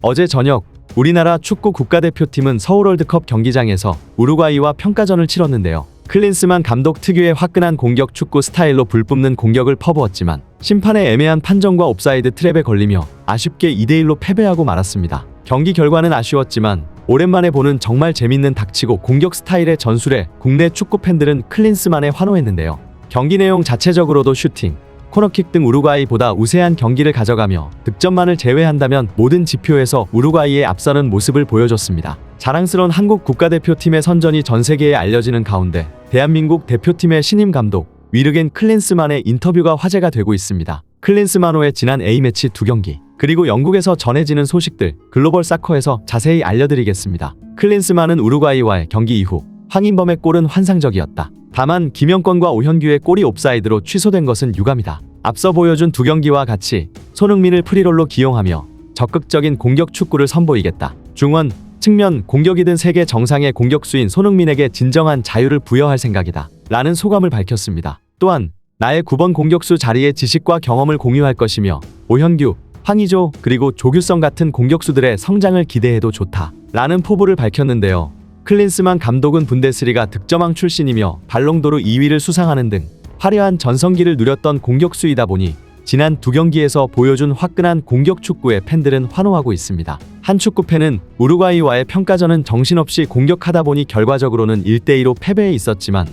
어제 저녁 우리나라 축구 국가대표팀은 서울 월드컵 경기장에서 우루과이와 평가전을 치렀는데요. 클린스만 감독 특유의 화끈한 공격 축구 스타일로 불뿜는 공격을 퍼부었지만 심판의 애매한 판정과 옵사이드 트랩에 걸리며 아쉽게 2대1로 패배하고 말았습니다. 경기 결과는 아쉬웠지만 오랜만에 보는 정말 재밌는 닥치고 공격 스타일의 전술에 국내 축구 팬들은 클린스만에 환호했는데요. 경기 내용 자체적으로도 슈팅, 코너킥 등 우루과이보다 우세한 경기를 가져가며 득점만을 제외한다면 모든 지표에서 우루과이의 앞서는 모습을 보여줬습니다. 자랑스러운 한국 국가대표팀의 선전이 전 세계에 알려지는 가운데 대한민국 대표팀의 신임 감독 위르겐 클린스만의 인터뷰가 화제가 되고 있습니다. 클린스만호의 지난 A매치 2경기 그리고 영국에서 전해지는 소식들 글로벌 사커에서 자세히 알려드리겠습니다. 클린스만은 우루과이와의 경기 이후 황인범의 골은 환상적이었다. 다만 김영권과 오현규의 골이 옵사이드로 취소된 것은 유감이다. 앞서 보여준 2경기와 같이 손흥민을 프리롤로 기용하며 적극적인 공격 축구를 선보이겠다. 중원, 측면, 공격이든 세계 정상의 공격수인 손흥민에게 진정한 자유를 부여할 생각이다. 라는 소감을 밝혔습니다. 또한 나의 9번 공격수 자리의 지식과 경험을 공유할 것이며 오현규, 황의조 그리고 조규성 같은 공격수들의 성장을 기대해도 좋다. 라는 포부를 밝혔는데요. 클린스만 감독은 분데스리가 득점왕 출신이며 발롱도르 2위를 수상하는 등 화려한 전성기를 누렸던 공격수이다 보니 지난 2경기에서 보여준 화끈한 공격 축구에 팬들은 환호하고 있습니다. 한 축구팬은 우루과이와의 평가전은 정신없이 공격하다 보니 결과적으로는 1대2로 패배해 있었지만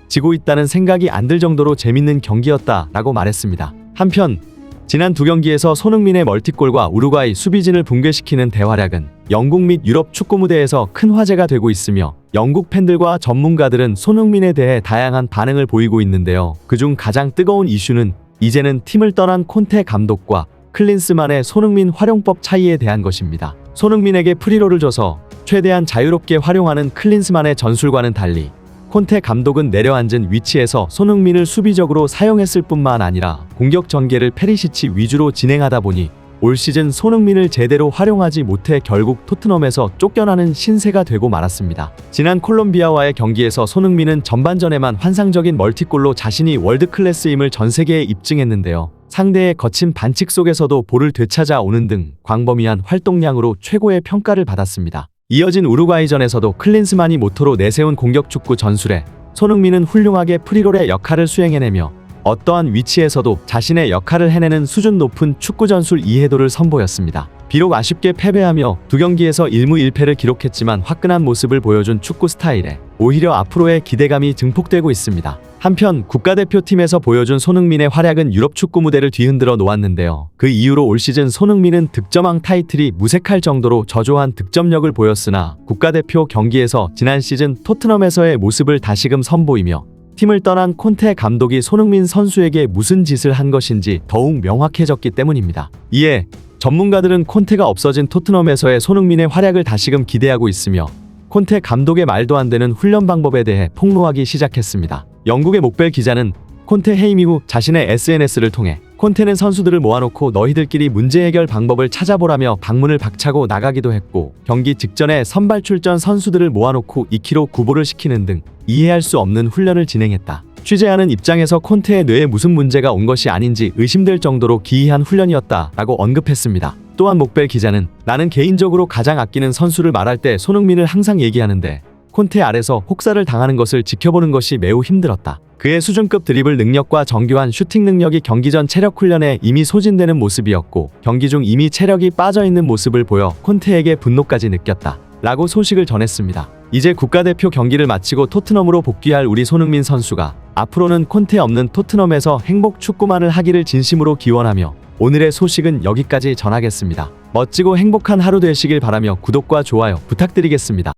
지고 있다는 생각이 안 들 정도로 재밌는 경기였다 라고 말했습니다. 한편 지난 2경기에서 손흥민의 멀티골과 우루과이 수비진을 붕괴시키는 대활약은 영국 및 유럽 축구 무대에서 큰 화제가 되고 있으며 영국 팬들과 전문가들은 손흥민에 대해 다양한 반응을 보이고 있는데요. 그중 가장 뜨거운 이슈는 이제는 팀을 떠난 콘테 감독과 클린스만의 손흥민 활용법 차이에 대한 것입니다. 손흥민에게 프리롤을 줘서 최대한 자유롭게 활용하는 클린스만의 전술과는 달리 콘테 감독은 내려앉은 위치에서 손흥민을 수비적으로 사용했을 뿐만 아니라 공격 전개를 페리시치 위주로 진행하다 보니 올 시즌 손흥민을 제대로 활용하지 못해 결국 토트넘에서 쫓겨나는 신세가 되고 말았습니다. 지난 콜롬비아와의 경기에서 손흥민은 전반전에만 환상적인 멀티골로 자신이 월드클래스임을 전 세계에 입증했는데요. 상대의 거친 반칙 속에서도 볼을 되찾아 오는 등 광범위한 활동량으로 최고의 평가를 받았습니다. 이어진 우루과이전에서도 클린스만이 모토로 내세운 공격 축구 전술에 손흥민은 훌륭하게 프리롤의 역할을 수행해내며 어떠한 위치에서도 자신의 역할을 해내는 수준 높은 축구 전술 이해도를 선보였습니다. 비록 아쉽게 패배하며 2경기에서 1무 1패를 기록했지만 화끈한 모습을 보여준 축구 스타일에 오히려 앞으로의 기대감이 증폭되고 있습니다. 한편 국가대표팀에서 보여준 손흥민의 활약은 유럽 축구 무대를 뒤흔들어 놓았는데요. 그 이후로 올 시즌 손흥민은 득점왕 타이틀이 무색할 정도로 저조한 득점력을 보였으나 국가대표 경기에서 지난 시즌 토트넘에서의 모습을 다시금 선보이며 팀을 떠난 콘테 감독이 손흥민 선수에게 무슨 짓을 한 것인지 더욱 명확해졌기 때문입니다. 이에 전문가들은 콘테가 없어진 토트넘에서의 손흥민의 활약을 다시금 기대하고 있으며 콘테 감독의 말도 안 되는 훈련 방법에 대해 폭로하기 시작했습니다. 영국의 목벨 기자는 콘테 해임 이후 자신의 SNS를 통해 콘테는 선수들을 모아놓고 너희들끼리 문제 해결 방법을 찾아보라며 방문을 박차고 나가기도 했고 경기 직전에 선발 출전 선수들을 모아놓고 2kg 구보를 시키는 등 이해할 수 없는 훈련을 진행했다. 취재하는 입장에서 콘테의 뇌에 무슨 문제가 온 것이 아닌지 의심될 정도로 기이한 훈련이었다 라고 언급했습니다. 또한 목벨 기자는 나는 개인적으로 가장 아끼는 선수를 말할 때 손흥민을 항상 얘기하는데 콘테 아래서 혹사를 당하는 것을 지켜보는 것이 매우 힘들었다. 그의 수준급 드리블 능력과 정교한 슈팅 능력이 경기 전 체력 훈련에 이미 소진되는 모습이었고 경기 중 이미 체력이 빠져있는 모습을 보여 콘테에게 분노까지 느꼈다 라고 소식을 전했습니다. 이제 국가대표 경기를 마치고 토트넘으로 복귀할 우리 손흥민 선수가 앞으로는 콘테 없는 토트넘에서 행복 축구만을 하기를 진심으로 기원하며 오늘의 소식은 여기까지 전하겠습니다. 멋지고 행복한 하루 되시길 바라며 구독과 좋아요 부탁드리겠습니다.